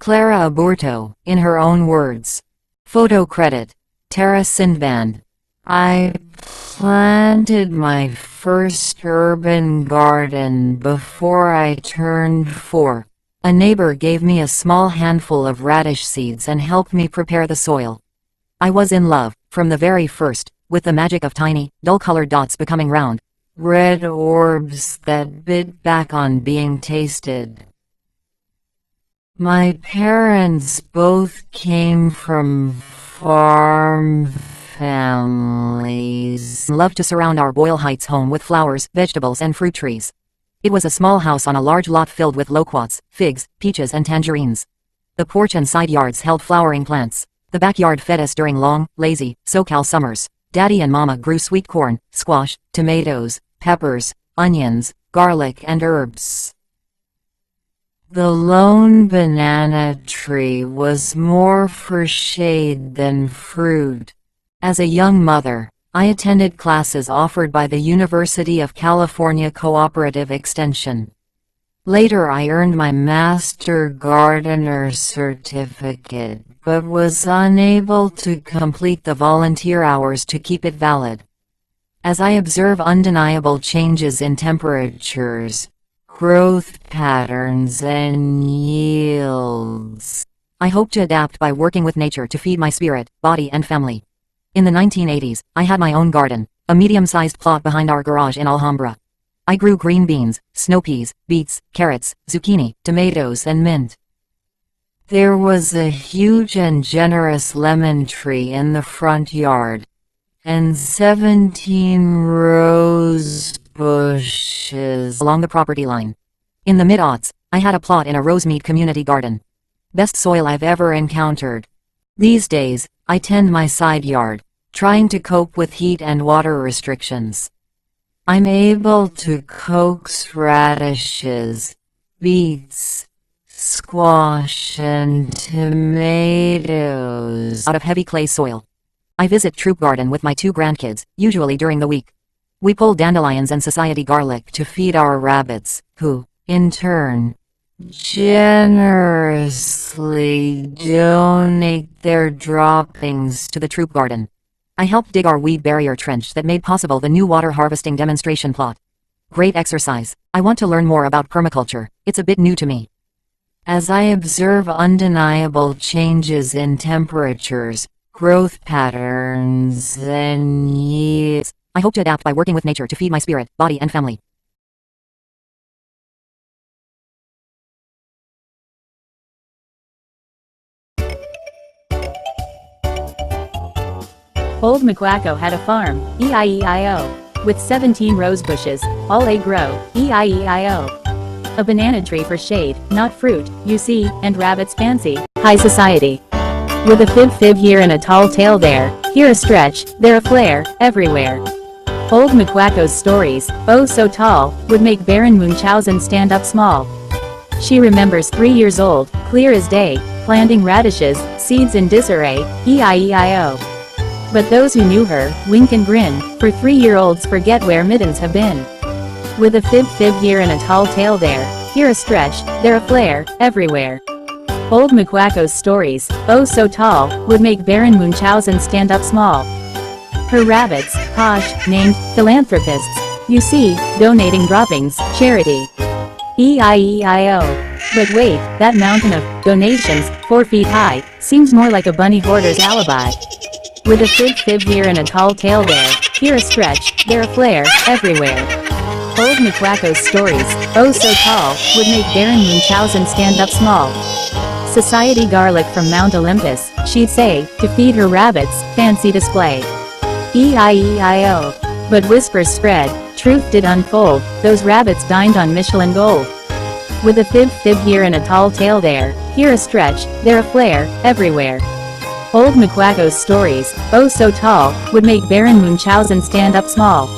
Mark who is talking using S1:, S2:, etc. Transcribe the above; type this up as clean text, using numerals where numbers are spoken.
S1: Clara Aburto, in her own words. Photo credit. Tara Sindband. I planted my first urban garden before I turned 4. A neighbor gave me a small handful of radish seeds and helped me prepare the soil. I was in love, from the very first, with the magic of tiny, dull-colored dots becoming round, red orbs that bit back on being tasted. My parents both came from farm families. Loved to surround our Boyle Heights home with flowers, vegetables and fruit trees. It was a small house on a large lot filled with loquats, figs, peaches and tangerines. The porch and side yards held flowering plants. The backyard fed us during long, lazy, SoCal summers. Daddy and Mama grew sweet corn, squash, tomatoes, peppers, onions, garlic and herbs. The lone banana tree was more for shade than fruit. As a young mother, I attended classes offered by the University of California Cooperative Extension. Later I earned my Master Gardener certificate, but was unable to complete the volunteer hours to keep it valid. As I observe undeniable changes in temperatures, growth patterns and yields, I hope to adapt by working with nature to feed my spirit, body and family. In the 1980s, I had my own garden, a medium-sized plot behind our garage in Alhambra. I grew green beans, snow peas, beets, carrots, zucchini, tomatoes and mint. There was a huge and generous lemon tree in the front yard, and 17 rose bushes along the property line. In the mid-aughts, I had a plot in a Rosemead community garden. Best soil I've ever encountered. These days, I tend my side yard, trying to cope with heat and water restrictions. I'm able to coax radishes, beets, squash and tomatoes out of heavy clay soil. I visit Troop Garden with my 2 grandkids, usually during the week. We pull dandelions and society garlic to feed our rabbits, who, in turn, generously donate their droppings to the Troop Garden. I helped dig our weed barrier trench that made possible the new water harvesting demonstration plot. Great exercise. I want to learn more about permaculture. It's a bit new to me. As I observe undeniable changes in temperatures, growth patterns and yields, I hope to adapt by working with nature to feed my spirit, body and family.
S2: Old McWacko had a farm, E-I-E-I-O, with 17 rose bushes, all they grow, E-I-E-I-O. A banana tree for shade, not fruit, you see, and rabbits fancy, high society. With a fib here and a tall tale there, here a stretch, there a flare, everywhere. Old McWacko's stories, oh so tall, would make Baron Munchausen stand up small. She remembers 3 years old, clear as day, planting radishes, seeds in disarray, E-I-E-I-O. But those who knew her, wink and grin, for 3-year-olds forget where mittens have been. With a fib here and a tall tale there, here a stretch, there a flare, everywhere. Old McWacko's stories, oh so tall, would make Baron Munchausen stand up small. Her rabbits, posh, named, philanthropists, you see, donating droppings, charity. E-I-E-I-O. But wait, that mountain of donations, 4 feet high, seems more like a bunny hoarder's alibi. With a fib here and a tall tale there, here a stretch, there a flare, everywhere. Old McWacko's stories, oh so tall, would make Baron Munchausen stand up small. Society garlic from Mount Olympus, she'd say, to feed her rabbits, fancy display. E-I-E-I-O. But whispers spread, truth did unfold, those rabbits dined on Michelin gold. With a fib here and a tall tale there, here a stretch, there a flare, everywhere. Old McWacko's stories, oh so tall, would make Baron Munchausen stand up small.